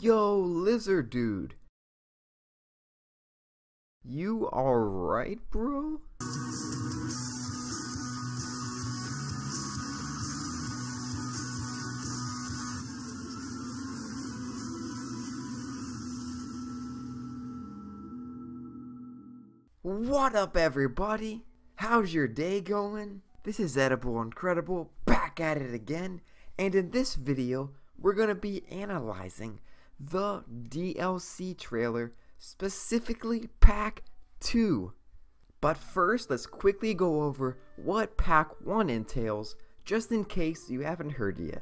Yo, lizard dude. You alright, bro? What up, everybody? How's your day going? This is Edible Incredible, back at it again, and in this video, we're gonna be analyzing the DLC trailer, specifically Pack 2. But first, let's quickly go over what Pack 1 entails, just in case you haven't heard yet.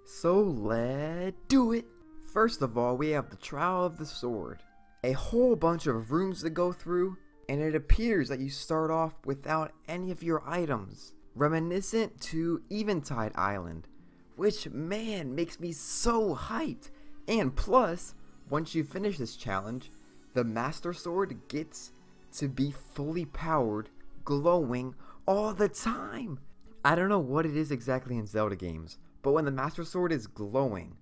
So let's do it! First of all, we have the Trial of the Sword. A whole bunch of rooms to go through, and it appears that you start off without any of your items, reminiscent to Eventide Island, which, man, makes me so hyped. And plus, once you finish this challenge, the Master Sword gets to be fully powered, glowing all the time. I don't know what it is exactly in Zelda games, but when the Master Sword is glowing,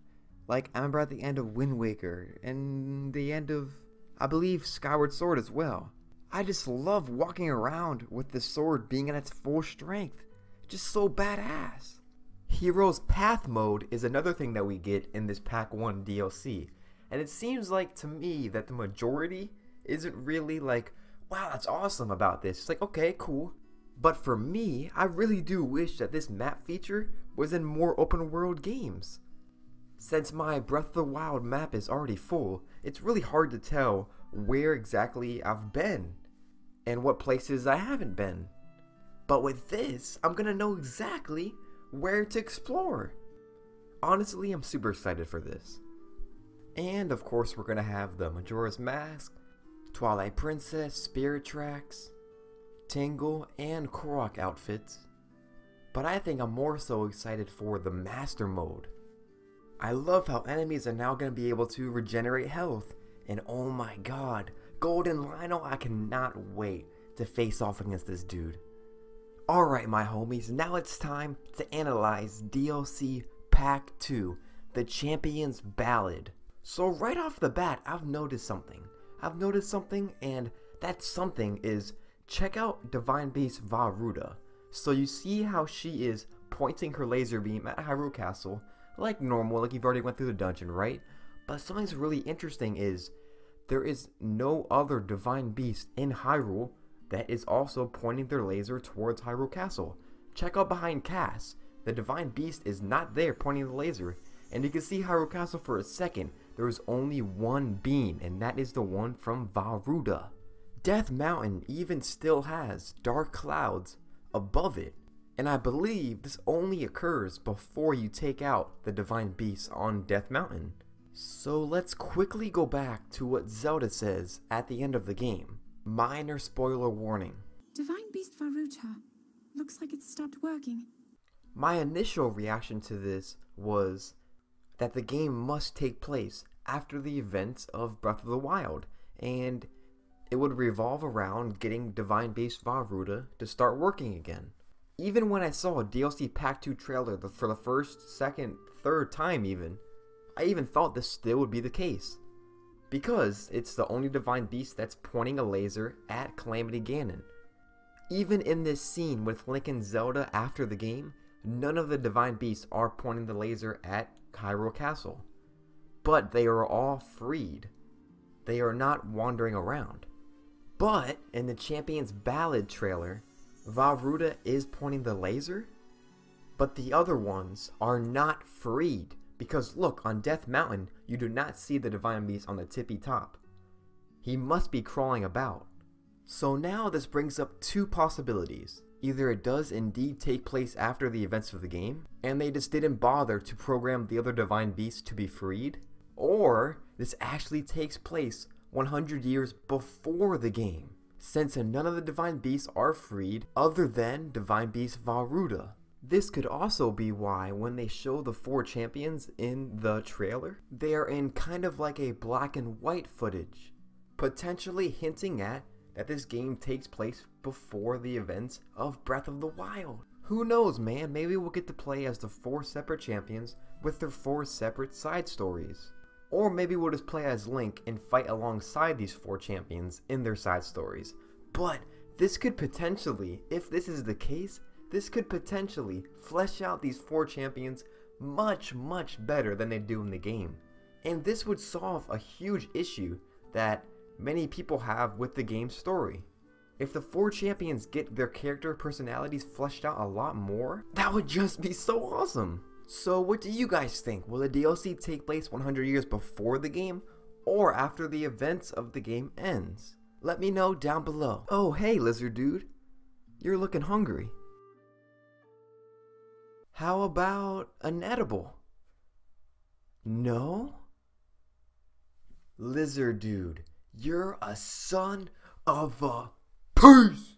like I remember at the end of Wind Waker and the end of, I believe, Skyward Sword as well. I just love walking around with the sword being at its full strength. Just so badass. Hero's Path mode is another thing that we get in this Pack 1 DLC. And it seems like to me that the majority isn't really like, wow, that's awesome about this. It's like, okay, cool. But for me, I really do wish that this map feature was in more open world games. Since my Breath of the Wild map is already full, it's really hard to tell where exactly I've been and what places I haven't been. But with this, I'm gonna know exactly where to explore. Honestly, I'm super excited for this. And of course, we're gonna have the Majora's Mask, Twilight Princess, Spirit Tracks, Tingle, and Korok outfits. But I think I'm more so excited for the Master mode. I love how enemies are now going to be able to regenerate health, and oh my god, Golden Lionel, I cannot wait to face off against this dude. Alright my homies, now it's time to analyze DLC Pack 2, the Champions Ballad. So right off the bat, I've noticed something, and that something is, check out Divine Beast Vah Ruta. So you see how she is pointing her laser beam at Hyrule Castle, like normal, like you've already went through the dungeon, right? But something's really interesting is there is no other divine beast in Hyrule that is also pointing their laser towards Hyrule Castle. Check out behind Kass. The divine beast is not there pointing the laser. And you can see Hyrule Castle for a second. There is only one beam, and that is the one from Vah Ruta. Death Mountain even still has dark clouds above it. And I believe this only occurs before you take out the Divine Beast on Death Mountain. So let's quickly go back to what Zelda says at the end of the game. Minor spoiler warning. Divine Beast Vah Ruta. Looks like it stopped working. My initial reaction to this was that the game must take place after the events of Breath of the Wild, and it would revolve around getting Divine Beast Vah Ruta to start working again. Even when I saw a DLC Pack 2 trailer for the first, second, third time even, I even thought this still would be the case. Because it's the only Divine Beast that's pointing a laser at Calamity Ganon. Even in this scene with Link and Zelda after the game, none of the Divine Beasts are pointing the laser at Hyrule Castle. But they are all freed. They are not wandering around. But in the Champions Ballad trailer, Vah Ruta is pointing the laser, but the other ones are not freed, because look, on Death Mountain, you do not see the Divine Beast on the tippy top. He must be crawling about. So now this brings up two possibilities. Either it does indeed take place after the events of the game, and they just didn't bother to program the other Divine Beasts to be freed, or this actually takes place 100 years before the game, since none of the Divine Beasts are freed other than Divine Beast Vah Ruta. This could also be why when they show the 4 champions in the trailer, they are in kind of like a black and white footage, potentially hinting at that this game takes place before the events of Breath of the Wild. Who knows, man, maybe we'll get to play as the 4 separate champions with their 4 separate side stories. Or maybe we'll just play as Link and fight alongside these 4 champions in their side stories. But this could potentially, if this is the case, this could potentially flesh out these 4 champions much better than they do in the game. And this would solve a huge issue that many people have with the game's story. If the 4 champions get their character personalities fleshed out a lot more, that would just be so awesome. So what do you guys think? Will the DLC take place 100 years before the game or after the events of the game ends? Let me know down below. Oh hey lizard dude, you're looking hungry. How about an edible? No? Lizard dude, you're a son of a... Peace!